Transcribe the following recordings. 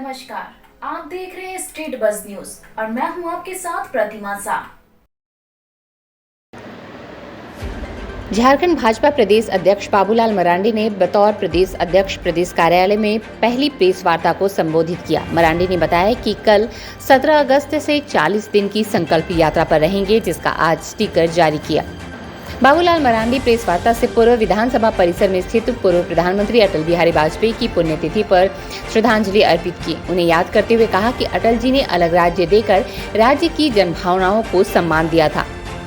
नमस्कार, आप देख रहे हैं स्टेट बज़ न्यूज और मैं हूं आपके साथ प्रतिमा सा। झारखंड भाजपा प्रदेश अध्यक्ष बाबूलाल मरांडी ने बतौर प्रदेश अध्यक्ष प्रदेश कार्यालय में पहली प्रेस वार्ता को संबोधित किया। मरांडी ने बताया कि कल 17 अगस्त से 40 दिन की संकल्प यात्रा पर रहेंगे, जिसका आज स्टिकर जारी किया। बाबूलाल मरांडी प्रेस वार्ता से पूर्व विधानसभा परिसर में स्थित पूर्व प्रधानमंत्री अटल बिहारी वाजपेयी की पुण्यतिथि पर श्रद्धांजलि अर्पित की। उन्हें याद करते हुए कहा कि अटल जी ने अलग राज्य देकर राज्य की जनभावनाओं को सम्मान दिया था।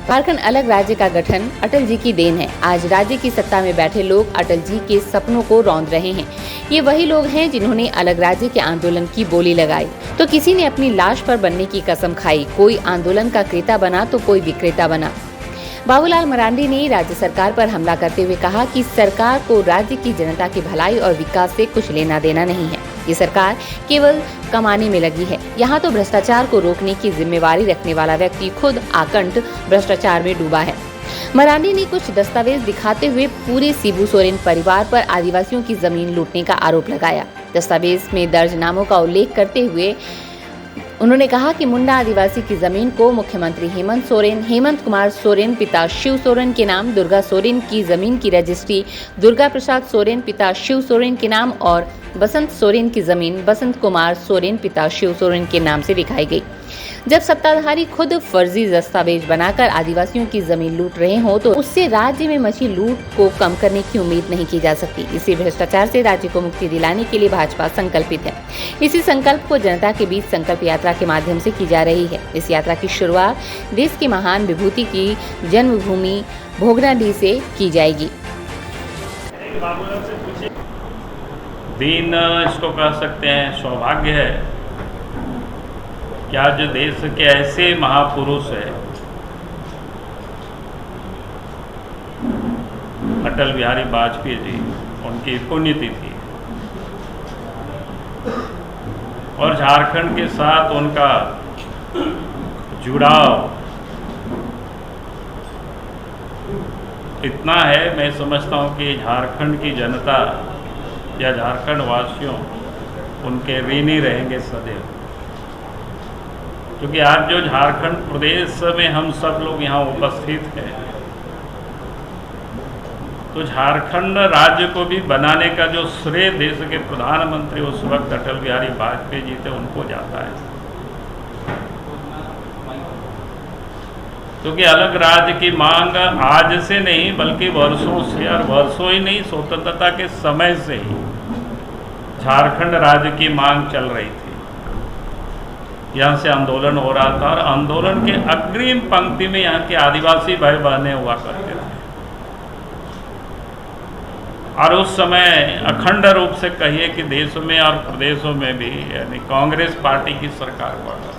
झारखंड अलग राज्य का गठन अटल जी की देन है। आज राज्य की सत्ता में बैठे लोग अटल जी के सपनों को रौंद रहे हैं। ये वही लोग हैं जिन्होंने अलग राज्य के आंदोलन की बोली लगाई तो किसी ने अपनी लाश पर बनने की कसम खाई। कोई आंदोलन का क्रेता बना तो कोई विक्रेता बना। बाबूलाल मरांडी ने राज्य सरकार पर हमला करते हुए कहा कि सरकार को राज्य की जनता की भलाई और विकास से कुछ लेना देना नहीं है। ये सरकार केवल कमाने में लगी है। यहाँ तो भ्रष्टाचार को रोकने की जिम्मेवारी रखने वाला व्यक्ति खुद आकंठ भ्रष्टाचार में डूबा है। मरांडी ने कुछ दस्तावेज दिखाते हुए पूरे शिबू सोरेन परिवार पर आदिवासियों की जमीन लूटने का आरोप लगाया। दस्तावेज में दर्ज नामों का उल्लेख करते हुए उन्होंने कहा कि मुंडा आदिवासी की जमीन को मुख्यमंत्री हेमंत कुमार सोरेन पिता शिव सोरेन के नाम, दुर्गा सोरेन की जमीन की रजिस्ट्री दुर्गा प्रसाद सोरेन पिता शिव सोरेन के नाम और बसंत सोरेन की जमीन बसंत कुमार सोरेन पिता शिव सोरेन के नाम से दिखाई गई। जब सत्ताधारी खुद फर्जी दस्तावेज बनाकर आदिवासियों की जमीन लूट रहे हो तो उससे राज्य में मची लूट को कम करने की उम्मीद नहीं की जा सकती। इसी भ्रष्टाचार से राज्य को मुक्ति दिलाने के लिए भाजपा संकल्पित है। इसी संकल्प को जनता के बीच संकल्प यात्रा के माध्यम से की जा रही है। इस यात्रा की शुरुआत देश की महान विभूति की जन्मभूमि भोगनाडीह से की जाएगी। दिन इसको कह सकते हैं, सौभाग्य है कि आज देश के ऐसे महापुरुष है अटल बिहारी वाजपेयी जी, उनकी पुण्यतिथि और झारखंड के साथ उनका जुड़ाव इतना है, मैं समझता हूँ कि झारखंड की जनता या झारखंड वासियों उनके ऋणी रहेंगे सदैव। क्योंकि आज जो झारखंड प्रदेश में हम सब लोग यहाँ उपस्थित हैं तो झारखंड राज्य को भी बनाने का जो श्रेय देश के प्रधानमंत्री उस वक्त अटल बिहारी वाजपेयी जी थे, उनको जाता है। क्योंकि अलग राज्य की मांग आज से नहीं बल्कि वर्षों से, और वर्षों ही नहीं, स्वतंत्रता के समय से ही झारखंड राज्य की मांग चल रही थी। यहाँ से आंदोलन हो रहा था और आंदोलन के अग्रिम पंक्ति में यहाँ के आदिवासी भाई बहनें हुआ करते थे। और उस समय अखंड रूप से कहिए कि देश में और प्रदेशों में भी यानी कांग्रेस पार्टी की सरकार हुआ करती।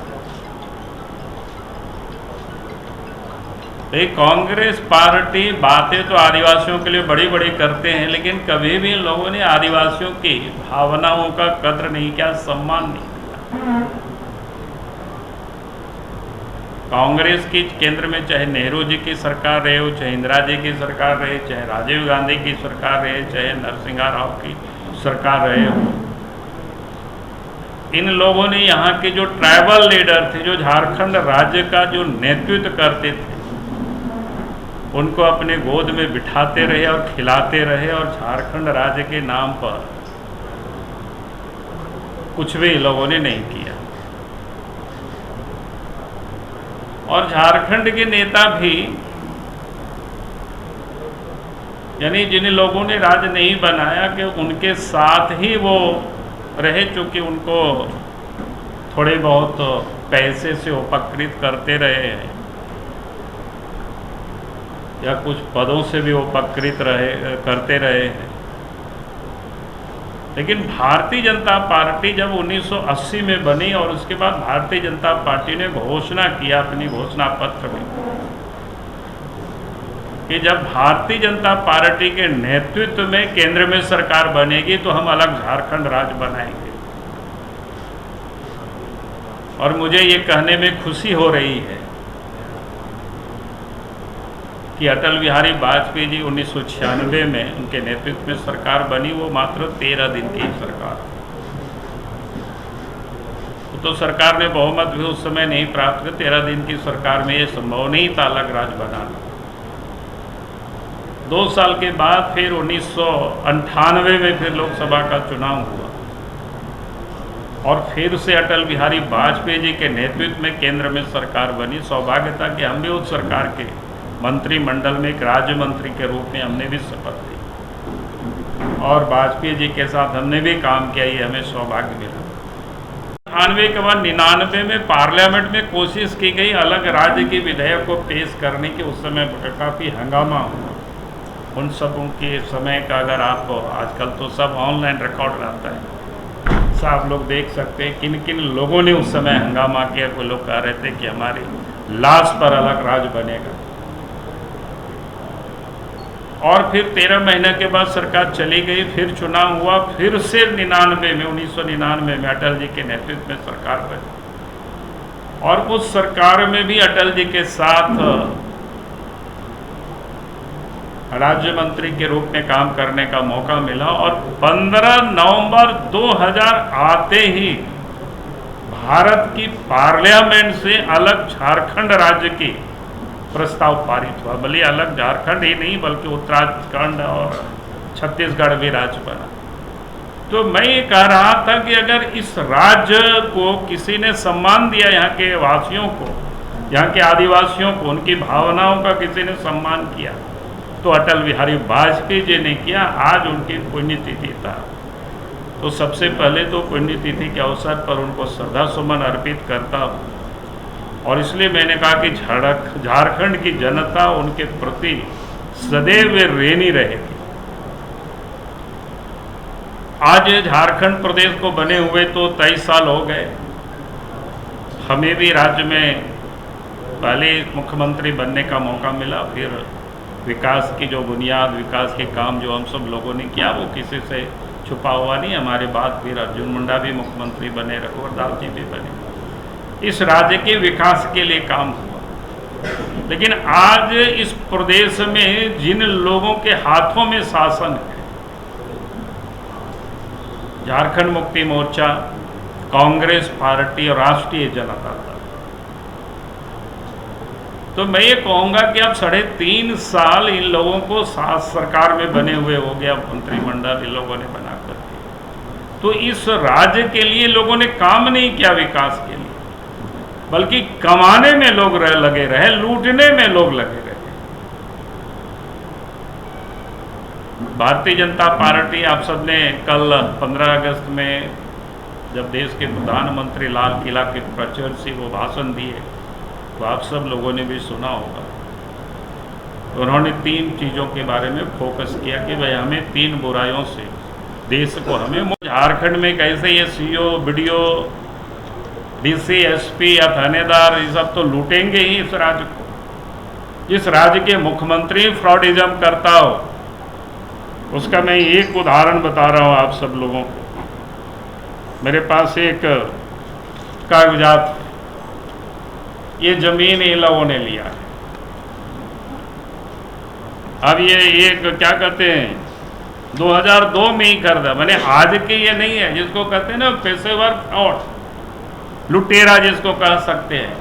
तो कांग्रेस पार्टी बातें तो आदिवासियों के लिए बड़ी बड़ी करते हैं, लेकिन कभी भी इन लोगों ने आदिवासियों की भावनाओं का कद्र नहीं किया, सम्मान नहीं किया। कांग्रेस की केंद्र में चाहे नेहरू जी की सरकार रहे हो, चाहे इंदिरा जी की सरकार रहे, चाहे राजीव गांधी की सरकार रहे, चाहे नरसिंह राव की सरकार रहे हो, इन लोगों ने यहाँ के जो ट्राइबल लीडर थे, जो झारखंड राज्य का जो नेतृत्व करते थे, उनको अपने गोद में बिठाते रहे और खिलाते रहे और झारखंड राज्य के नाम पर कुछ भी लोगों ने नहीं किया। और झारखंड के नेता भी यानी जिन लोगों ने राज्य नहीं बनाया कि उनके साथ ही वो रहे, चूंकि उनको थोड़े बहुत पैसे से उपकृत करते रहे हैं या कुछ पदों से भी उपकृत करते रहे हैं। लेकिन भारतीय जनता पार्टी जब 1980 में बनी और उसके बाद भारतीय जनता पार्टी ने घोषणा किया अपनी घोषणा पत्र में कि जब भारतीय जनता पार्टी के नेतृत्व में केंद्र में सरकार बनेगी तो हम अलग झारखंड राज्य बनाएंगे। और मुझे ये कहने में खुशी हो रही है कि अटल बिहारी वाजपेयी जी 1996 में उनके नेतृत्व में सरकार बनी, वो मात्र 13 दिन की सरकार। तो सरकार ने बहुमत भी उस समय नहीं प्राप्त किया। 13 दिन की सरकार में ये संभव नहीं था अलग राज्य बनाना। 2 साल के बाद फिर 1998 में फिर लोकसभा का चुनाव हुआ और फिर से अटल बिहारी वाजपेयी जी के नेतृत्व में केंद्र में सरकार बनी। सौभाग्य था कि हम भी उस सरकार के मंत्रिमंडल में एक राज्य मंत्री के रूप में हमने भी शपथ ली और वाजपेयी जी के साथ हमने भी काम किया, ये हमें सौभाग्य मिला। 98 के बाद 99 में पार्लियामेंट में कोशिश की गई अलग राज्य की विधेयक को पेश करने की। उस समय काफ़ी हंगामा हुआ उन सबों के समय का। अगर आप आजकल तो सब ऑनलाइन रिकॉर्ड रहता है, आप लोग देख सकते हैं किन किन लोगों ने उस समय हंगामा किया। कोई लोग कह रहे थे कि हमारी लाश पर अलग राज्य बनेगा। और फिर 13 महीने के बाद सरकार चली गई, फिर चुनाव हुआ, फिर से 1999 में अटल जी के नेतृत्व में सरकार बनी और उस सरकार में भी अटल जी के साथ राज्य मंत्री के रूप में काम करने का मौका मिला। और 15 नवंबर 2000 आते ही भारत की पार्लियामेंट से अलग झारखंड राज्य की प्रस्ताव पारित हुआ। भले अलग झारखंड ही नहीं बल्कि उत्तराखंड और छत्तीसगढ़ भी राज्य बना। तो मैं ये कह रहा था कि अगर इस राज्य को किसी ने सम्मान दिया, यहाँ के वासियों को, यहाँ के आदिवासियों को, उनकी भावनाओं का किसी ने सम्मान किया तो अटल बिहारी वाजपेयी जी ने किया। आज उनकी पुण्यतिथि था, तो सबसे पहले तो पुण्यतिथि के अवसर पर उनको श्रद्धा सुमन अर्पित करता हूँ। और इसलिए मैंने कहा कि झारखंड की जनता उनके प्रति सदैव ऋणी रहेगी। आज झारखंड प्रदेश को बने हुए तो 23 साल हो गए। हमें भी राज्य में पहले मुख्यमंत्री बनने का मौका मिला, फिर विकास की जो बुनियाद, विकास के काम जो हम सब लोगों ने किया वो किसी से छुपा हुआ नहीं। हमारे बाद फिर अर्जुन मुंडा भी मुख्यमंत्री बने, रघुवर दास जी भी बने। इस राज्य के विकास के लिए काम हुआ। लेकिन आज इस प्रदेश में जिन लोगों के हाथों में शासन है, झारखंड मुक्ति मोर्चा, कांग्रेस पार्टी और राष्ट्रीय जनता दल, तो मैं ये कहूँगा कि अब 3.5 साल इन लोगों को सरकार में बने हुए हो गया, मंत्रिमंडल इन लोगों ने बना कर दिया। तो इस राज्य के लिए लोगों ने काम नहीं किया विकास के लिए, बल्कि कमाने में लोग लगे रहे, लूटने में लोग लगे रहे। भारतीय जनता पार्टी, आप सबने कल 15 अगस्त में जब देश के प्रधानमंत्री लाल किला के प्रचर से वो भाषण दिए तो आप सब लोगों ने भी सुना होगा। उन्होंने 3 चीज़ों के बारे में फोकस किया कि भाई हमें 3 बुराइयों से देश को, हमें झारखंड में कैसे ये सीओ, बीडीओ, डीसी, एसपी या थानेदार ये सब तो लूटेंगे ही इस राज्य को। जिस राज्य के मुख्यमंत्री फ्रॉडिज्म करता हो, उसका मैं एक उदाहरण बता रहा हूँ आप सब लोगों को। मेरे पास एक कागजात, ये जमीन इन लोगों ने लिया है। अब ये क्या कहते हैं 2002 में ही खरीदा, मैंने आज के ये नहीं है, जिसको कहते हैं ना पेशेवर फ्रॉड, लुटेरा जिसको कह सकते हैं।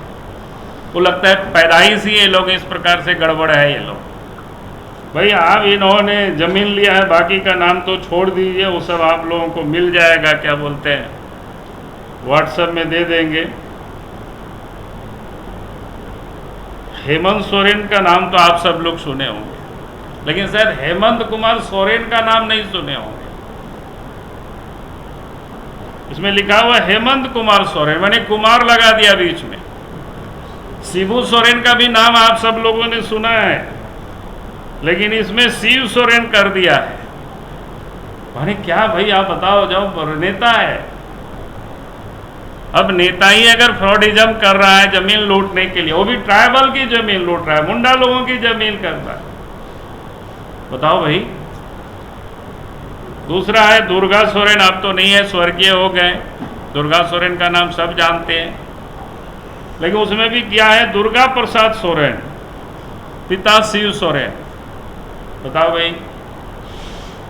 वो लगता है पैदाइश ही ये लोग इस प्रकार से गड़बड़ है। ये लोग भाई आप इन्होंने ज़मीन लिया है, बाकी का नाम तो छोड़ दीजिए, वो सब आप लोगों को मिल जाएगा, क्या बोलते हैं, व्हाट्सएप में दे देंगे। हेमंत सोरेन का नाम तो आप सब लोग सुने होंगे, लेकिन शायद हेमंत कुमार सोरेन का नाम नहीं सुने होंगे। इसमें लिखा हुआ हेमंत कुमार सोरेन, मैंने कुमार लगा दिया बीच में। शिबू सोरेन का भी नाम आप सब लोगों ने सुना है, लेकिन इसमें शिव सोरेन कर दिया है। माने क्या भाई, आप बताओ, जब नेता है, अब नेता ही अगर फ्रॉडिज्म कर रहा है जमीन लूटने के लिए, वो भी ट्राइबल की जमीन लूट रहा है, मुंडा लोगों की जमीन करता है, बताओ भाई। दूसरा है दुर्गा सोरेन, अब तो नहीं है, स्वर्गीय हो गए। दुर्गा सोरेन का नाम सब जानते हैं, लेकिन उसमें भी क्या है, दुर्गा प्रसाद सोरेन, पिता शिव सोरेन, बताओ भाई।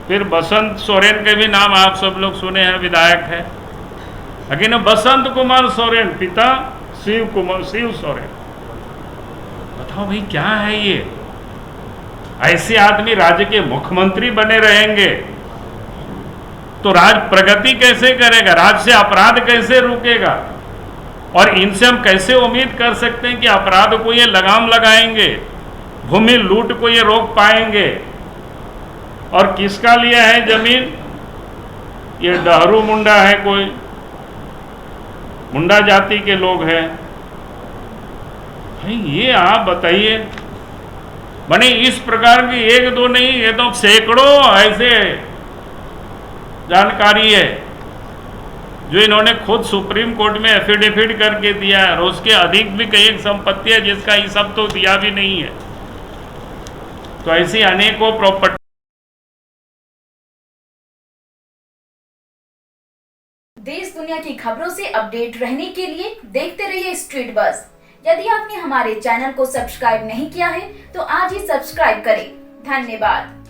फिर बसंत सोरेन के भी नाम आप सब लोग सुने हैं, विधायक है। लेकिन बसंत कुमार सोरेन, पिता शिव सोरेन, बताओ भाई क्या है ये? ऐसे आदमी राज्य के मुख्यमंत्री बने रहेंगे तो राज्य प्रगति कैसे करेगा, राज्य से अपराध कैसे रुकेगा? और इनसे हम कैसे उम्मीद कर सकते हैं कि अपराध को ये लगाम लगाएंगे, भूमि लूट को ये रोक पाएंगे? और किसका लिया है जमीन? ये डहरू मुंडा है, कोई मुंडा जाति के लोग हैं भाई। ये आप बताइए, बने इस प्रकार की एक दो नहीं, ये तो सैकड़ों ऐसे जानकारी है जो इन्होंने खुद सुप्रीम कोर्ट में एफिडेविट करके दिया है, और उसके अधिक भी कई संपत्ति है जिसका ये सब तो दिया भी नहीं है। तो ऐसी अनेकों प्रॉपर्टी। देश दुनिया की खबरों से अपडेट रहने के लिए देखते रहिए स्ट्रीट बज़। यदि आपने हमारे चैनल को सब्सक्राइब नहीं किया है तो आज ही सब्सक्राइब करें। धन्यवाद।